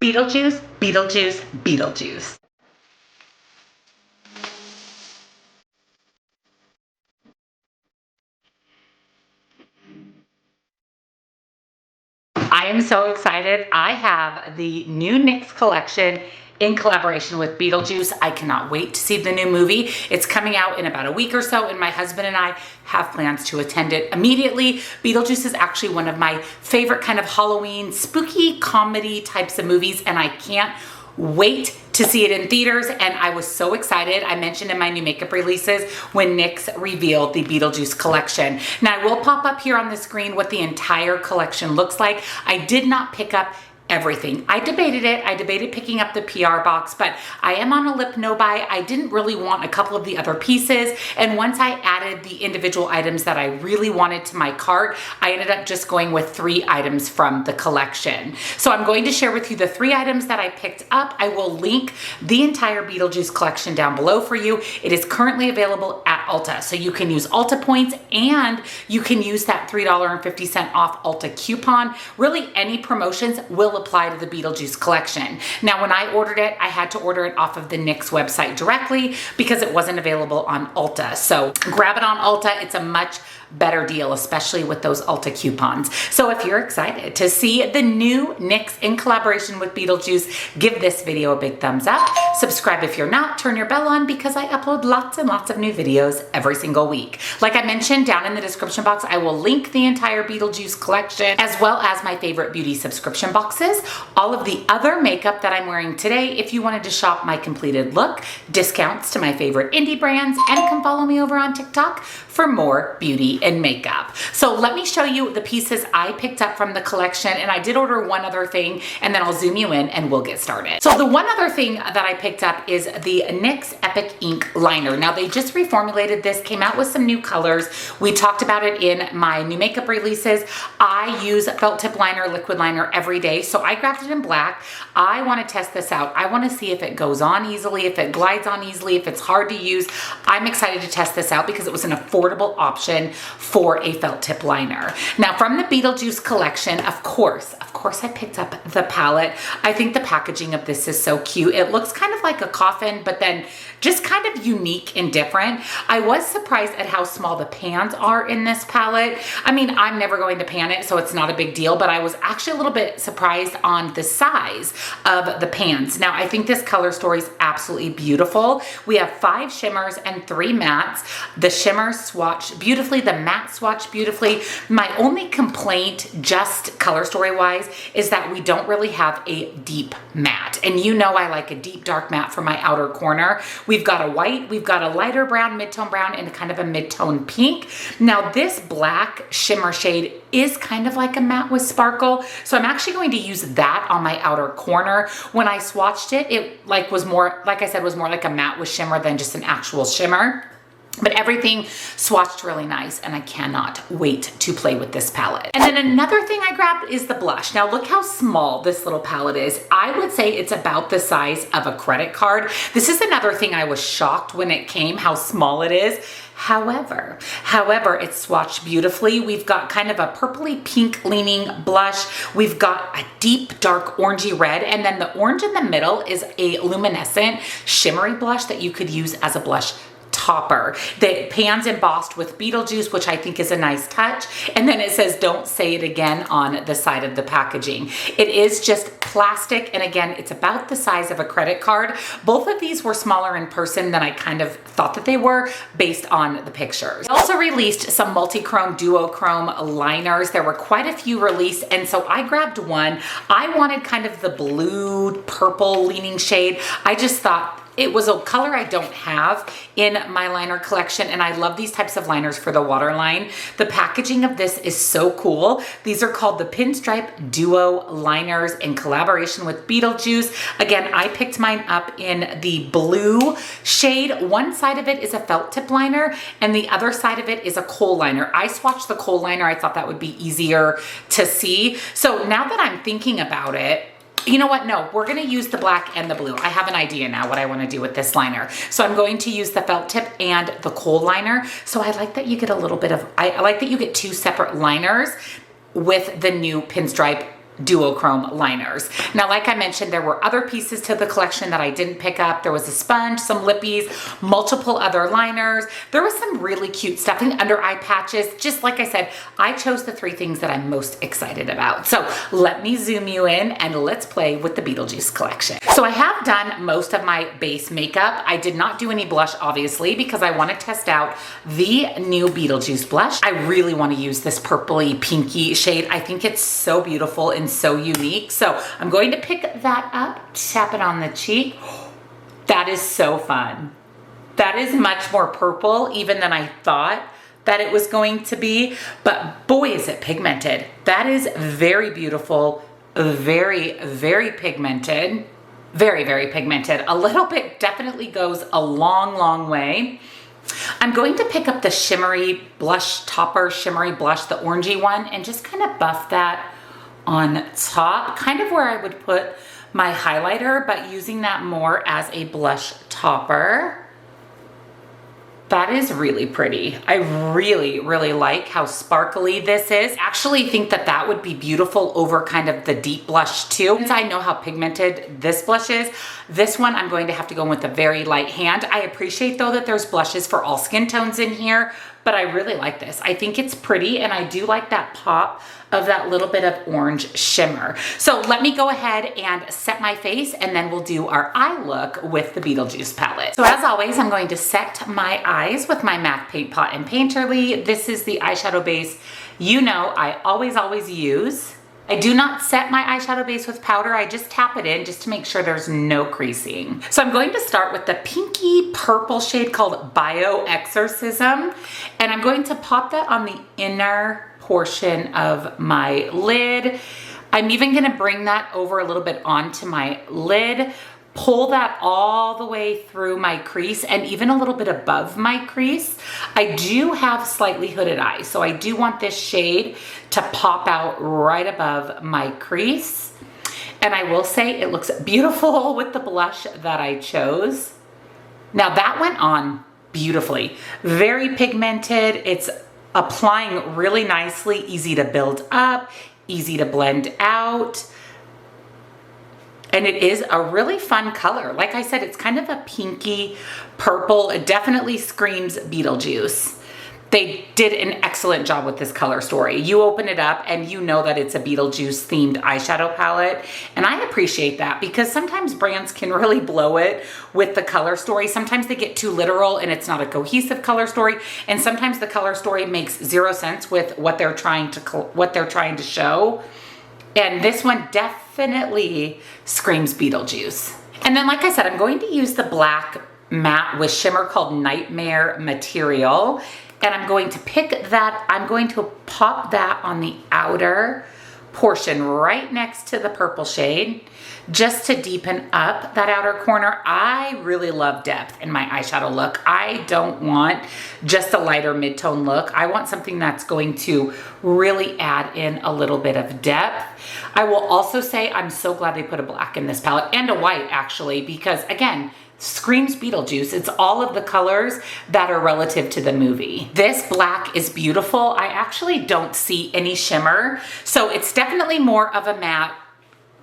Beetlejuice, Beetlejuice, Beetlejuice. I am so excited. I have the new Nyx collection in collaboration with Beetlejuice. I cannot wait to see the new movie. It's coming out in about a week or so, and my husband and I have plans to attend it immediately. Beetlejuice is actually one of my favorite kind of Halloween spooky comedy types of movies, and I can't wait to see it in theaters. And I was so excited. I mentioned in my new makeup releases when NYX revealed the Beetlejuice collection. Now I will pop up here on the screen what the entire collection looks like. I did not pick up everything. I debated it. I debated picking up the PR box, but I am on a lip no buy. I didn't really want a couple of the other pieces. And once I added the individual items that I really wanted to my cart, I ended up just going with 3 items from the collection. So I'm going to share with you the 3 items that I picked up. I will link the entire Beetlejuice collection down below for you. It is currently available at Ulta. So you can use Ulta points and you can use that $3.50 off Ulta coupon. Really any promotions will apply to the Beetlejuice collection. Now, when I ordered it, I had to order it off of the NYX website directly because it wasn't available on Ulta. So grab it on Ulta. It's a much better deal, especially with those Ulta coupons. So if you're excited to see the new NYX in collaboration with Beetlejuice, give this video a big thumbs up. Subscribe if you're not, turn your bell on because I upload lots and lots of new videos every single week. Like I mentioned, down in the description box, I will link the entire Beetlejuice collection as well as my favorite beauty subscription boxes, all of the other makeup that I'm wearing today. If you wanted to shop my completed look, discounts to my favorite indie brands, and come follow me over on TikTok for more beauty and makeup. So let me show you the pieces I picked up from the collection, and I did order one other thing, and then I'll zoom you in and we'll get started. So the one other thing that I picked up is the NYX Epic Ink Liner. Now they just reformulated this, came out with some new colors. We talked about it in my new makeup releases. I use felt tip liner, liquid liner every day, so I grabbed it in black. I want to test this out. I want to see if it goes on easily, if it glides on easily, if it's hard to use. I'm excited to test this out because it was an affordable option for a felt tip liner. Now from the Beetlejuice collection, of course I picked up the palette. I think the packaging of this is so cute. It looks kind of like a coffin, but then just kind of unique and different. I was surprised at how small the pans are in this palette. I mean, I'm never going to pan it, so it's not a big deal, but I was actually a little bit surprised on the size of the pans. Now, I think this color story is absolutely beautiful. We have 5 shimmers and 3 mattes. The shimmers swatch beautifully, the matte swatch beautifully. My only complaint, just color story wise, is that we don't really have a deep matte. And you know I like a deep dark matte for my outer corner. We've got a white, we've got a lighter brown, mid-tone brown, and kind of a mid-tone pink. Now this black shimmer shade is kind of like a matte with sparkle. So I'm actually going to use that on my outer corner. When I swatched it, it was more, like I said, was more like a matte with shimmer than just an actual shimmer. But everything swatched really nice, and I cannot wait to play with this palette. And then another thing I grabbed is the blush. Now look how small this little palette is. I would say it's about the size of a credit card. This is another thing I was shocked when it came, how small it is. However, it's swatched beautifully. We've got kind of a purpley pink leaning blush. We've got a deep dark orangey red, and then the orange in the middle is a luminescent shimmery blush that you could use as a blush topper. The pan's embossed with Beetlejuice, which I think is a nice touch. And then it says, "Don't say it again" on the side of the packaging. It is just plastic. And again, it's about the size of a credit card. Both of these were smaller in person than I kind of thought that they were based on the pictures. I also released some multi-chrome duochrome liners. There were quite a few released. And so I grabbed one. I wanted kind of the blue purple leaning shade. I just thought it was a color I don't have in my liner collection, and I love these types of liners for the waterline. The packaging of this is so cool. These are called the Pinstripe Duo Liners in collaboration with Beetlejuice. Again, I picked mine up in the blue shade. One side of it is a felt tip liner, and the other side of it is a kohl liner. I swatched the kohl liner. I thought that would be easier to see. So now that I'm thinking about it, you know what? No, we're going to use the black and the blue. I have an idea now what I want to do with this liner. So I'm going to use the felt tip and the kohl liner. So I like that you get a little bit of, I like that you get 2 separate liners with the new Pinstripe duochrome liners. Now, like I mentioned, there were other pieces to the collection that I didn't pick up. There was a sponge, some lippies, multiple other liners. There was some really cute stuffing, under eye patches. Just like I said, I chose the 3 things that I'm most excited about. So let me zoom you in and let's play with the Beetlejuice collection. So I have done most of my base makeup. I did not do any blush, obviously, because I want to test out the new Beetlejuice blush. I really want to use this purpley pinky shade. I think it's so beautiful and so unique. So I'm going to pick that up, tap it on the cheek. That is so fun. That is much more purple even than I thought that it was going to be, but boy, is it pigmented. That is very beautiful, very, very pigmented, very, very pigmented. A little bit definitely goes a long, long way. I'm going to pick up the shimmery blush topper, shimmery blush, the orangey one, and just kind of buff that on top, kind of where I would put my highlighter, but using that more as a blush topper. That is really pretty. I really, really like how sparkly this is. Actually think that that would be beautiful over kind of the deep blush too. Since I know how pigmented this blush is, this one I'm going to have to go in with a very light hand. I appreciate though that there's blushes for all skin tones in here, but I really like this. I think it's pretty and I do like that pop of that little bit of orange shimmer. So let me go ahead and set my face and then we'll do our eye look with the Beetlejuice palette. So as always, I'm going to set my eyes with my MAC Paint Pot and Painterly. This is the eyeshadow base you know I always use. I do not set my eyeshadow base with powder. I just tap it in just to make sure there's no creasing. So I'm going to start with the pinky purple shade called Bio Exorcism. And I'm going to pop that on the inner portion of my lid. I'm even gonna bring that over a little bit onto my lid, pull that all the way through my crease and even a little bit above my crease. I do have slightly hooded eyes, so I do want this shade to pop out right above my crease. And I will say it looks beautiful with the blush that I chose. Now that went on beautifully. Very pigmented. It's applying really nicely, easy to build up, easy to blend out. And it is a really fun color. Like I said, it's kind of a pinky purple. It definitely screams Beetlejuice. They did an excellent job with this color story. You open it up and you know that it's a Beetlejuice themed eyeshadow palette. And I appreciate that because sometimes brands can really blow it with the color story. Sometimes they get too literal and it's not a cohesive color story. And sometimes the color story makes 0 sense with what they're trying to show. And this one definitely screams Beetlejuice. And then, like I said, I'm going to use the black matte with shimmer called Nightmare Material. And I'm going to pick that, I'm going to pop that on the outer portion right next to the purple shade, just to deepen up that outer corner. I really love depth in my eyeshadow look. I don't want just a lighter mid-tone look. I want something that's going to really add in a little bit of depth. I will also say I'm so glad they put a black in this palette, and a white actually, because again, screams Beetlejuice. It's all of the colors that are relative to the movie. This black is beautiful. I actually don't see any shimmer, so it's definitely more of a matte.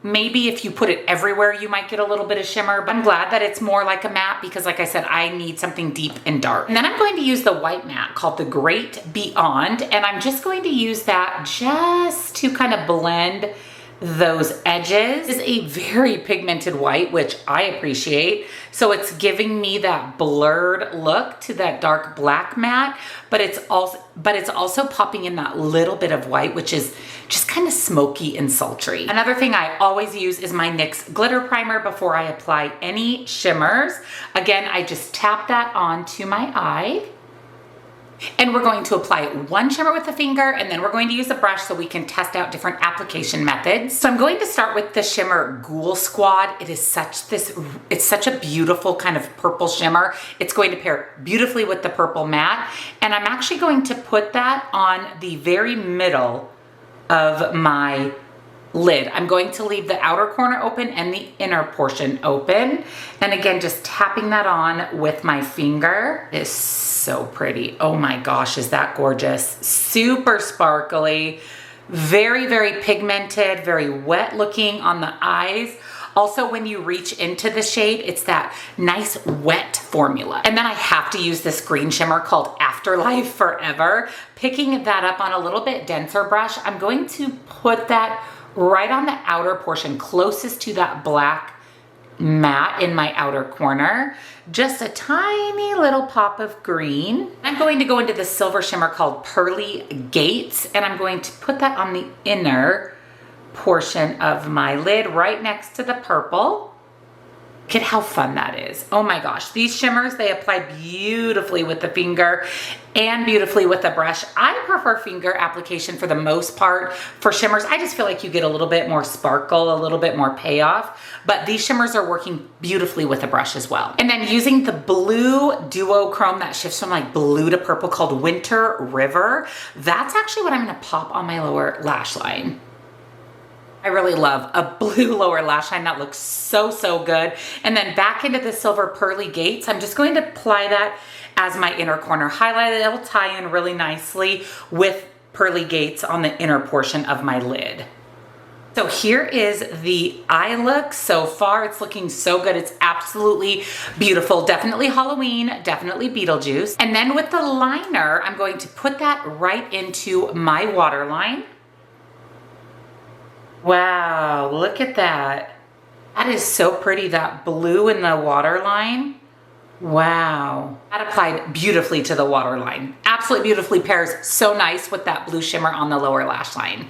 Maybe if you put it everywhere, you might get a little bit of shimmer, but I'm glad that it's more like a matte because like I said, I need something deep and dark. And then I'm going to use the white matte called the Great Beyond, and I'm just going to use that just to kind of blend those edges. This is a very pigmented white, which I appreciate. So it's giving me that blurred look to that dark black matte, but it's also popping in that little bit of white, which is just kind of smoky and sultry. Another thing I always use is my NYX glitter primer before I apply any shimmers. Again, I just tap that onto my eye. And we're going to apply one shimmer with the finger, and then we're going to use a brush so we can test out different application methods. So I'm going to start with the shimmer Ghoul Squad. It's such a beautiful kind of purple shimmer. It's going to pair beautifully with the purple matte. And I'm actually going to put that on the very middle of my lid. I'm going to leave the outer corner open and the inner portion open. And again, just tapping that on with my finger. It is so pretty. Oh my gosh, is that gorgeous? Super sparkly, Very, very pigmented, very wet looking on the eyes. Also, when you reach into the shade, it's that nice wet formula. And then I have to use this green shimmer called Afterlife Forever. Picking that up on a little bit denser brush, I'm going to put that right on the outer portion, closest to that black matte in my outer corner. Just a tiny little pop of green. I'm going to go into the silver shimmer called Pearly Gates, and I'm going to put that on the inner portion of my lid right next to the purple. Look at how fun that is. Oh my gosh, these shimmers, they apply beautifully with the finger and beautifully with the brush. I prefer finger application for the most part. For shimmers, I just feel like you get a little bit more sparkle, a little bit more payoff, but these shimmers are working beautifully with the brush as well. And then using the blue duochrome that shifts from like blue to purple called Winter River, that's actually what I'm gonna pop on my lower lash line. I really love a blue lower lash line. That looks so, so good. And then back into the silver Pearly Gates, I'm just going to apply that as my inner corner highlight. It'll tie in really nicely with Pearly Gates on the inner portion of my lid. So here is the eye look so far. It's looking so good. It's absolutely beautiful. Definitely Halloween, definitely Beetlejuice. And then with the liner, I'm going to put that right into my waterline. Wow, look at that. That is so pretty, that blue in the waterline. Wow. That applied beautifully to the waterline. Absolutely beautifully pairs so nice with that blue shimmer on the lower lash line.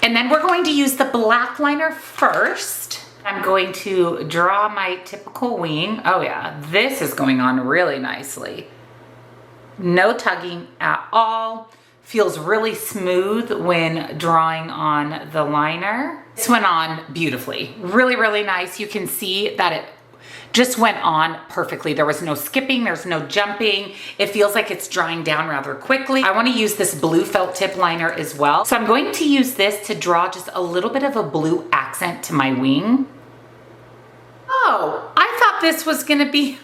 And then we're going to use the black liner first. I'm going to draw my typical wing. Oh yeah, this is going on really nicely. No tugging at all. Feels really smooth when drawing on the liner. This went on beautifully. Really, really nice. You can see that it just went on perfectly. There was no skipping, there's no jumping. It feels like it's drying down rather quickly. I want to use this blue felt tip liner as well. So I'm going to use this to draw just a little bit of a blue accent to my wing. Oh, I thought this was gonna be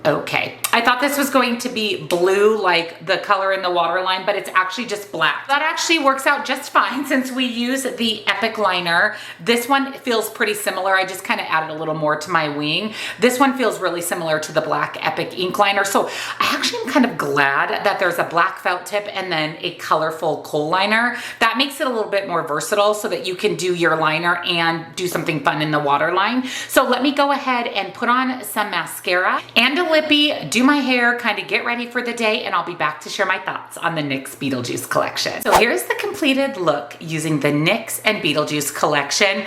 okay. I thought this was going to be blue like the color in the waterline, but it's actually just black. That actually works out just fine since we use the Epic liner. This one feels pretty similar. I just kind of added a little more to my wing. This one feels really similar to the black Epic ink liner. So I actually am kind of glad that there's a black felt tip and then a colorful kohl liner. That makes it a little bit more versatile so that you can do your liner and do something fun in the waterline. So let me go ahead and put on some mascara and a lippy, do my hair, kind of get ready for the day, and I'll be back to share my thoughts on the Nyx Beetlejuice collection. So here's the completed look using the Nyx and Beetlejuice collection.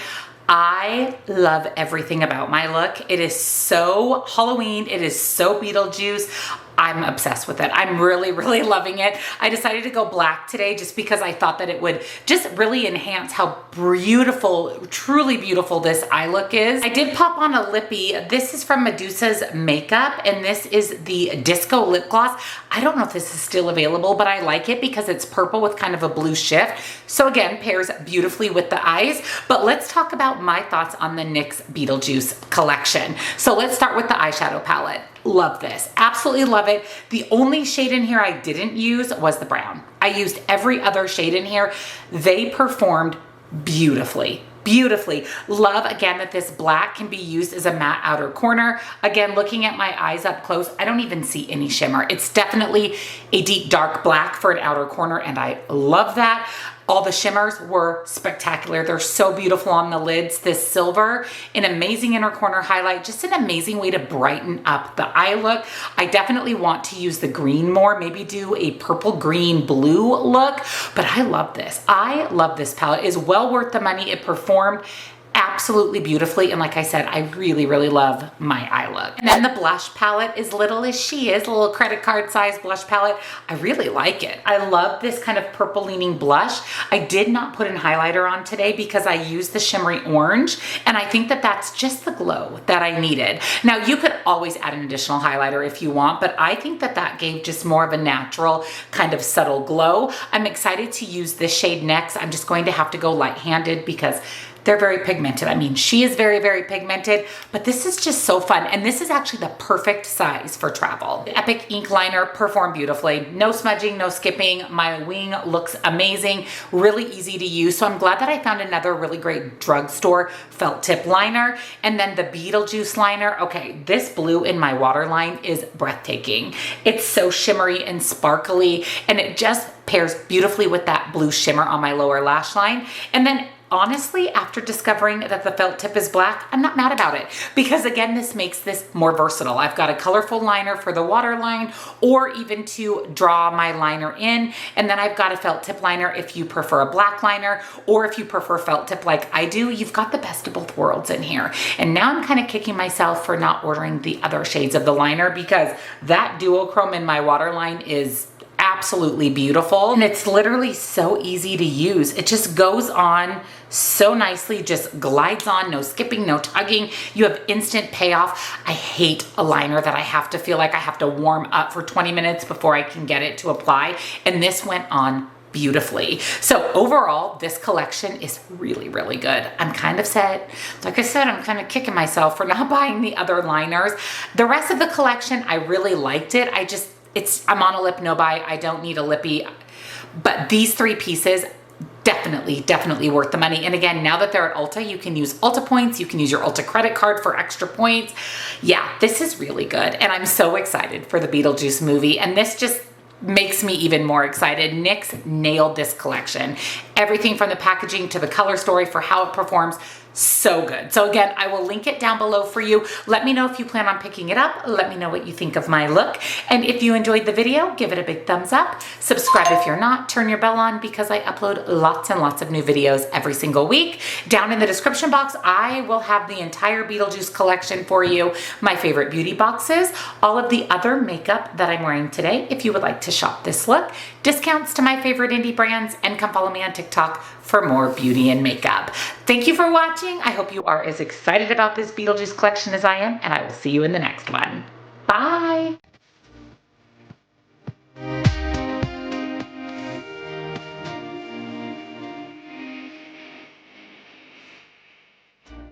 I love everything about my look. It is so Halloween. It is so Beetlejuice. I'm obsessed with it. I'm really, really loving it. I decided to go black today just because I thought that it would just really enhance how beautiful, truly beautiful this eye look is. I did pop on a lippy. This is from Medusa's Makeup, and this is the Disco Lip Gloss. I don't know if this is still available, but I like it because it's purple with kind of a blue shift. So again, pairs beautifully with the eyes. But let's talk about my thoughts on the NYX Beetlejuice collection. So let's start with the eyeshadow palette. Love this, absolutely love it. The only shade in here I didn't use was the brown. I used every other shade in here. They performed beautifully. Beautifully. Love again that this black can be used as a matte outer corner. Again, looking at my eyes up close, I don't even see any shimmer. It's definitely a deep dark black for an outer corner, and I love that. All the shimmers were spectacular. They're so beautiful on the lids. This silver, an amazing inner corner highlight, just an amazing way to brighten up the eye look. I definitely want to use the green more, maybe do a purple, green, blue look, but I love this. I love this palette. It is well worth the money. It performed absolutely beautifully, and like I said, I really, really love my eye look. And then the blush palette, as little as she is, a little credit card size blush palette, I really like it. I love this kind of purple leaning blush. I did not put in highlighter on today because I used the shimmery orange, and I think that that's just the glow that I needed. Now you could always add an additional highlighter if you want, but I think that that gave just more of a natural kind of subtle glow. I'm excited to use this shade next. I'm just going to have to go light-handed because they're very pigmented. I mean, she is very, very pigmented, but this is just so fun. And this is actually the perfect size for travel. The Epic ink liner performed beautifully. No smudging, no skipping. My wing looks amazing, really easy to use. So I'm glad that I found another really great drugstore felt tip liner. And then the Beetlejuice liner. Okay, this blue in my waterline is breathtaking. It's so shimmery and sparkly, and it just pairs beautifully with that blue shimmer on my lower lash line. And then honestly, after discovering that the felt tip is black, I'm not mad about it, because again, this makes this more versatile. I've got a colorful liner for the waterline, or even to draw my liner in. And then I've got a felt tip liner if you prefer a black liner, or if you prefer felt tip like I do. You've got the best of both worlds in here. And now I'm kind of kicking myself for not ordering the other shades of the liner, because that duochrome in my waterline is absolutely beautiful, and it's literally so easy to use. It just goes on so nicely, just glides on, no skipping, no tugging. You have instant payoff. I hate a liner that I have to feel like I have to warm up for 20 minutes before I can get it to apply, and this went on beautifully. So overall, this collection is really, really good. I'm kind of sad. Like I said, I'm kind of kicking myself for not buying the other liners. The rest of the collection, I really liked it. I'm on a lip no buy. I don't need a lippy, but these three pieces, definitely worth the money. And again, now that they're at Ulta, you can use Ulta points. You can use your Ulta credit card for extra points. Yeah, this is really good. And I'm so excited for the Beetlejuice movie. And this just makes me even more excited. NYX nailed this collection. Everything from the packaging to the color story for how it performs, so good. So again, I will link it down below for you. Let me know if you plan on picking it up. Let me know what you think of my look. And if you enjoyed the video, give it a big thumbs up. Subscribe if you're not. Turn your bell on, because I upload lots and lots of new videos every single week. Down in the description box, I will have the entire Beetlejuice collection for you, my favorite beauty boxes, all of the other makeup that I'm wearing today if you would like to shop this look, discounts to my favorite indie brands, and come follow me on TikTok for more beauty and makeup. Thank you for watching. I hope you are as excited about this Beetlejuice collection as I am, and I will see you in the next one. Bye.